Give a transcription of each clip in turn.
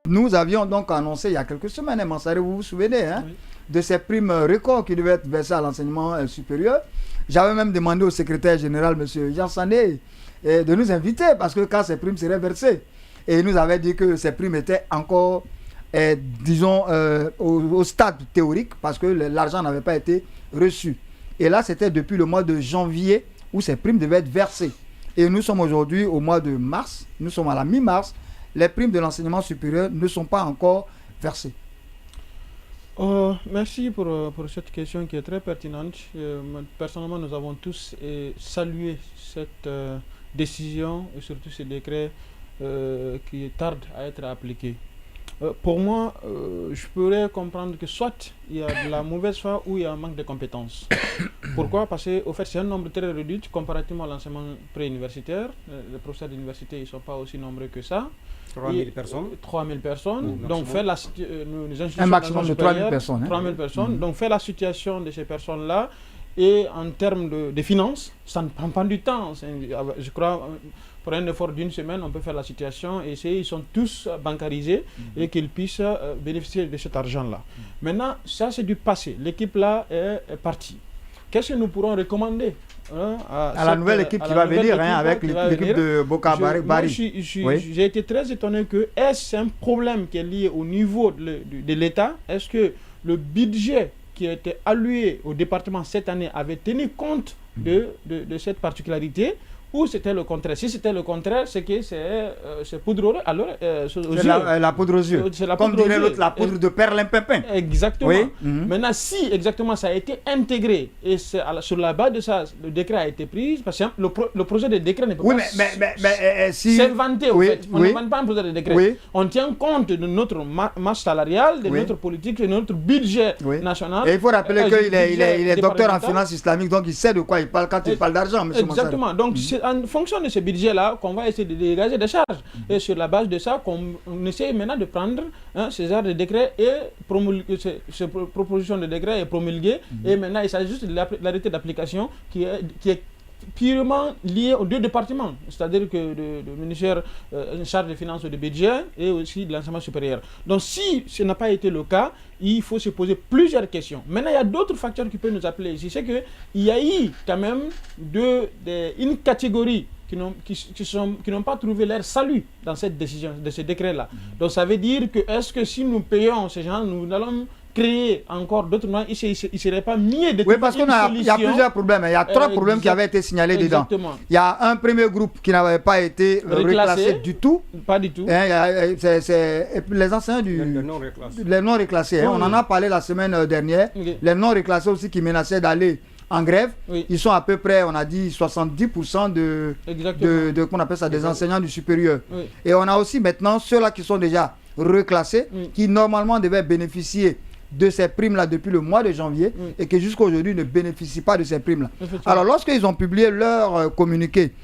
nous avions donc annoncé il y a quelques semaines, Mansari, vous vous souvenez, hein, oui, de ces primes records qui devaient être versées à l'enseignement supérieur. J'avais même demandé au secrétaire général, M. Jean Sané, de nous inviter parce que quand ces primes seraient versées, et il nous avait dit que ces primes étaient encore, disons, au stade théorique parce que l'argent n'avait pas été reçu. Et là, c'était depuis le mois de janvier où ces primes devaient être versées. Et nous sommes aujourd'hui au mois de mars, nous sommes à la mi-mars, les primes de l'enseignement supérieur ne sont pas encore versées. Merci pour cette question qui est très pertinente. Personnellement, nous avons tous salué cette décision et surtout ce décret qui tarde à être appliqué. Pour moi, je pourrais comprendre que soit il y a de la mauvaise foi ou il y a un manque de compétences. Pourquoi? Parce qu'au fait, c'est un nombre très réduit comparativement à l'enseignement préuniversitaire. Les professeurs d'université ne sont pas aussi nombreux que ça. 3000 personnes. 3000 personnes. Donc, un maximum de 3000 personnes. 3000 personnes. Donc, faire la situation de ces personnes-là. Et en termes de finances, ça ne prend pas du temps. Je crois, pour un effort d'une semaine, on peut faire la situation et ils sont tous bancarisés et qu'ils puissent bénéficier de cet argent-là. Maintenant, ça c'est du passé. L'équipe-là est partie. Qu'est-ce que nous pourrons recommander à la nouvelle équipe qui va venir, avec l'équipe de Boka Bari? J'ai été très étonné que est-ce un problème qui est lié au niveau de l'État? Est-ce que le budget qui a été alloué au département cette année avait tenu compte de cette particularité, ou c'était le contraire? Si c'était le contraire, c'est que c'est poudre, alors c'est la poudre aux yeux. Comme dirait l'autre, la poudre de perlimpinpin. Exactement. Oui. Maintenant, si exactement ça a été intégré et sur la base de ça, le décret a été pris, parce que le projet de décret ne peut pas s'inventer. En fait. On n'invente pas un projet de décret. Oui. On tient compte de notre masse salariale, de notre politique, de notre budget national. Et il faut rappeler qu'il est docteur en finance islamique, donc il sait de quoi il parle quand il parle d'argent, M. Exactement. Donc, en fonction de ce budget-là qu'on va essayer de dégager des charges. Et sur la base de ça, on essaie maintenant de prendre ces genres de décrets et ces propositions de décrets et promulguer. Et maintenant, il s'agit juste de l'arrêté d'application qui est purement lié aux deux départements, c'est-à-dire que le ministère en charge des finances et du budget et aussi de l'enseignement supérieur. Donc si ce n'a pas été le cas, il faut se poser plusieurs questions. Maintenant, il y a d'autres facteurs qui peuvent nous appeler ici. C'est qu'il y a eu quand même une catégorie qui n'ont pas trouvé leur salut dans cette décision, de ce décret-là. Donc ça veut dire que est-ce que si nous payons ces gens, nous allons créer encore d'autres moyens, il ne serait pas mieux de trouver parce qu'il y a plusieurs problèmes. Il y a trois problèmes qui avaient été signalés dedans. Il y a un premier groupe qui n'avait pas été reclassé du tout. Pas du tout. Et puis les enseignants les non reclassés. On en a parlé la semaine dernière. Les non reclassés aussi qui menaçaient d'aller en grève. Ils sont à peu près, on a dit, 70% qu'on appelle ça, des enseignants du supérieur. Et on a aussi maintenant ceux-là qui sont déjà reclassés, qui normalement devaient bénéficier de ces primes-là depuis le mois de janvier et qui jusqu'à aujourd'hui ne bénéficient pas de ces primes-là. Alors lorsqu'ils ont publié leur communiqué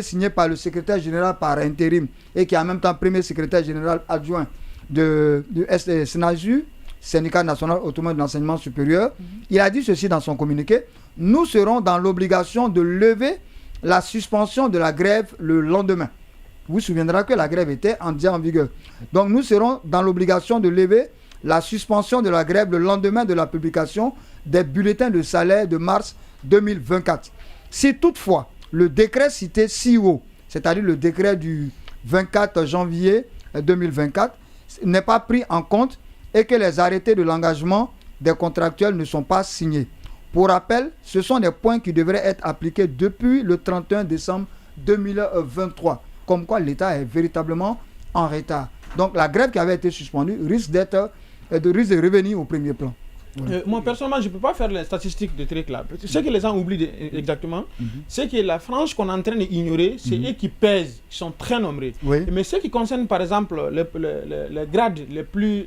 signé par le secrétaire général par intérim et qui est en même temps premier secrétaire général adjoint de SNAJU, Syndicat national autonome de l'enseignement supérieur, il a dit ceci dans son communiqué: nous serons dans l'obligation de lever la suspension de la grève le lendemain. Vous vous souviendrez que la grève était en vigueur. Donc nous serons dans l'obligation de lever la suspension de la grève le lendemain de la publication des bulletins de salaire de mars 2024. Si toutefois le décret cité si haut, c'est-à-dire le décret du 24 janvier 2024, n'est pas pris en compte et que les arrêtés de l'engagement des contractuels ne sont pas signés. Pour rappel, ce sont des points qui devraient être appliqués depuis le 31 décembre 2023. Comme quoi l'État est véritablement en retard. Donc la grève qui avait été suspendue risque de revenir au premier plan. Moi personnellement, je ne peux pas faire les statistiques de trucs là. Ce que les gens oublient exactement, c'est que la frange qu'on est en train d'ignorer, c'est eux qui pèsent, qui sont très nombreux. Mais ce qui concerne par exemple les grades les plus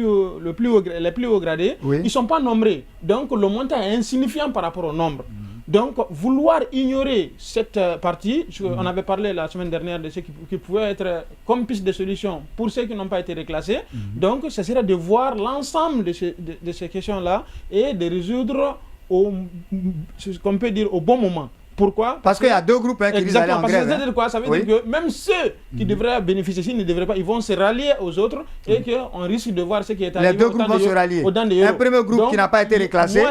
hauts gradés, ils ne sont pas nombreux. Donc le montant est insignifiant par rapport au nombre. Donc, vouloir ignorer cette partie, on avait parlé la semaine dernière de ce qui pouvait être comme piste de solution pour ceux qui n'ont pas été reclassés. Donc, ce serait de voir l'ensemble de ces questions-là et de résoudre, qu'on peut dire, au bon moment. Pourquoi? Parce qu'il y a deux groupes qui disent aller en grève. Ça veut dire quoi? Ça veut dire que même ceux qui devraient bénéficier, s'ils ne devraient pas, ils vont se rallier aux autres et qu'on risque de voir ce qui est arrivé. Les deux groupes vont se rallier. Un premier groupe qui n'a pas été reclassé,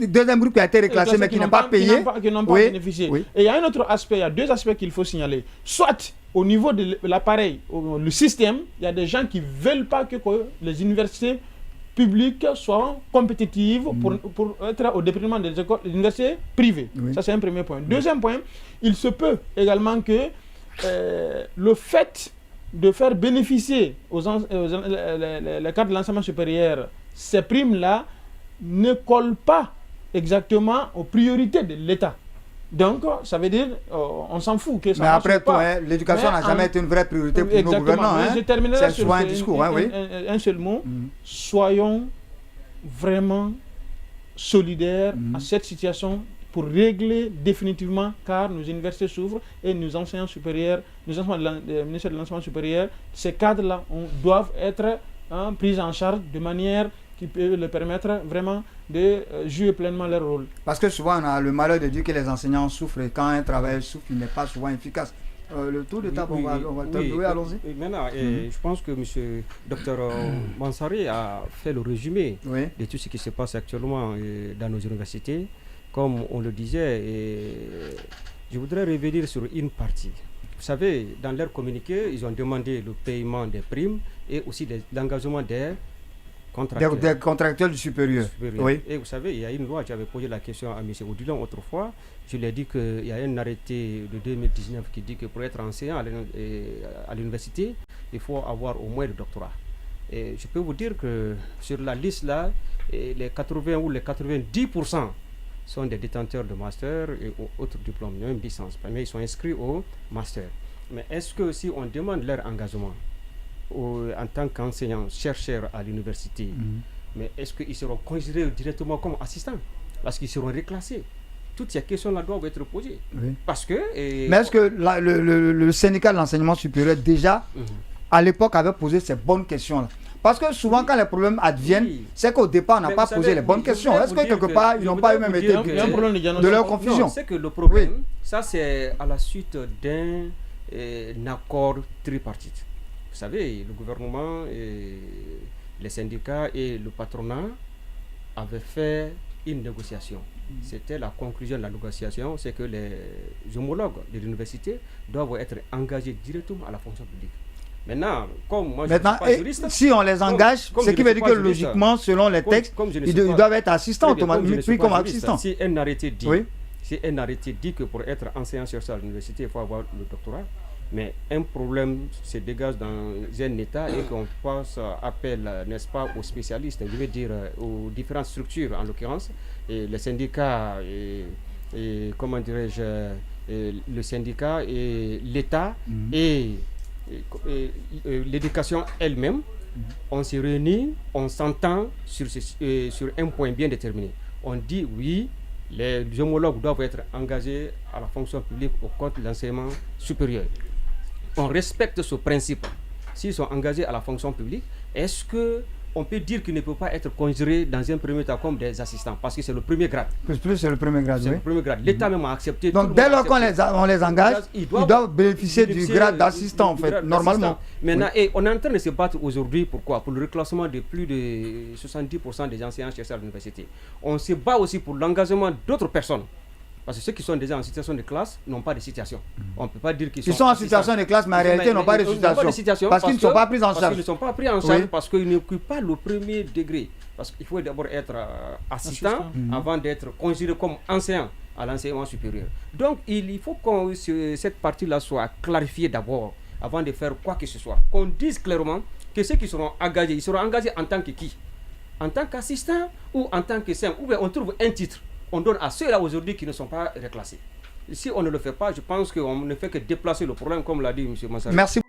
deuxième groupe qui a été reclassé mais qui n'a pas payé. Qui n'ont pas bénéficié. Et il y a un autre aspect, il y a deux aspects qu'il faut signaler. Soit au niveau de l'appareil, le système, il y a des gens qui ne veulent pas que les universités publiques soient compétitives pour être au détriment des écoles, des universités privées. Ça, c'est un premier point. Deuxième point, il se peut également que le fait de faire bénéficier les cadres de l'enseignement supérieur ces primes-là ne collent pas exactement aux priorités de l'État. Donc, ça veut dire, on s'en fout que ça. Mais après tout, l'éducation n'a jamais été une vraie priorité pour nos gouvernants. Je terminerai sur souvent un discours. Un seul mot. Soyons vraiment solidaires à cette situation pour régler définitivement, car nos universités souffrent et nos enseignants supérieurs, nos enseignants du ministère de l'enseignement supérieur, ces cadres-là doivent être pris en charge de manière qui peut leur permettre vraiment de jouer pleinement leur rôle. Parce que souvent on a le malheur de dire que les enseignants souffrent et quand un travail souffre, il n'est pas souvent efficace. Le tour de table, on va le terminer, allons-y. Maintenant, je pense que M. Dr Mansari a fait le résumé de tout ce qui se passe actuellement dans nos universités. Comme on le disait, je voudrais revenir sur une partie. Vous savez, dans leur communiqué, ils ont demandé le paiement des primes et aussi l'engagement des contractuels. Des contractuels du supérieur. Oui. Et vous savez, il y a une loi, j'avais posé la question à M. Odilon autrefois, je lui ai dit qu'il y a un arrêté de 2019 qui dit que pour être enseignant à l'université, il faut avoir au moins le doctorat. Et je peux vous dire que sur la liste là, les 80 ou les 90% sont des détenteurs de master et autres diplômes, même licence, mais ils sont inscrits au master. Mais est-ce que si on demande leur engagement en tant qu'enseignants, chercheurs à l'université, mais est-ce qu'ils seront considérés directement comme assistants? Parce qu'ils seront reclassés. Toutes ces questions-là doivent être posées. Parce que... mais est-ce que le syndicat de l'enseignement supérieur, déjà, à l'époque, avait posé ces bonnes questions-là? Parce que souvent, quand les problèmes adviennent, c'est qu'au départ, on n'a pas posé les bonnes questions. Est-ce que quelque part, ils n'ont pas eux-mêmes été de leur confusion? C'est que le problème, ça c'est à la suite d'un accord tripartite. Vous savez, le gouvernement, les syndicats et le patronat avaient fait une négociation. C'était la conclusion de la négociation, c'est que les homologues de l'université doivent être engagés directement à la fonction publique. Maintenant, comme moi je ne suis pas juriste, si on les engage, ce qui veut dire que logiquement, selon les textes, ils doivent être assistants automatiquement, comme assistants. Si un arrêté dit que pour être enseignant-chercheur à l'université, il faut avoir le doctorat, mais un problème se dégage dans un État et qu'on fasse appel, n'est-ce pas, aux spécialistes, je veux dire aux différentes structures, en l'occurrence, et les syndicats, et comment dirais-je, le syndicat et l'État et l'éducation elle-même, on se réunit, on s'entend sur un point bien déterminé. On dit oui, les homologues doivent être engagés à la fonction publique au code de l'enseignement supérieur. On respecte ce principe. S'ils sont engagés à la fonction publique, est-ce qu'on peut dire qu'ils ne peuvent pas être considérés dans un premier temps comme des assistants? Parce que c'est le premier grade. Plus c'est le premier grade, c'est le premier grade. L'État même a accepté. Donc dès lors qu'on les engage, ils doivent bénéficier du grade d'assistant, en fait, normalement. Maintenant, et on est en train de se battre aujourd'hui, pourquoi? Pour le reclassement de plus de 70% des enseignants-chercheurs à l'université. On se bat aussi pour l'engagement d'autres personnes. Parce que ceux qui sont déjà en situation de classe n'ont pas de situation. On ne peut pas dire qu'ils sont en situation de classe, mais en réalité n'ont pas de situation. Parce qu'ils ne sont pas pris en charge. Parce qu'ils ne sont pas pris en charge, parce qu'ils n'occupent pas le premier degré. Parce qu'il faut d'abord être assistant avant d'être considéré comme enseignant à l'enseignement supérieur. Donc il faut que cette partie-là soit clarifiée d'abord, avant de faire quoi que ce soit. Qu'on dise clairement que ceux qui seront engagés, ils seront engagés en tant que qui? En tant qu'assistant ou en tant que simple? Ou bien on trouve un titre. On donne à ceux-là aujourd'hui qui ne sont pas reclassés. Si on ne le fait pas, je pense qu'on ne fait que déplacer le problème, comme l'a dit M. Mansari. Merci.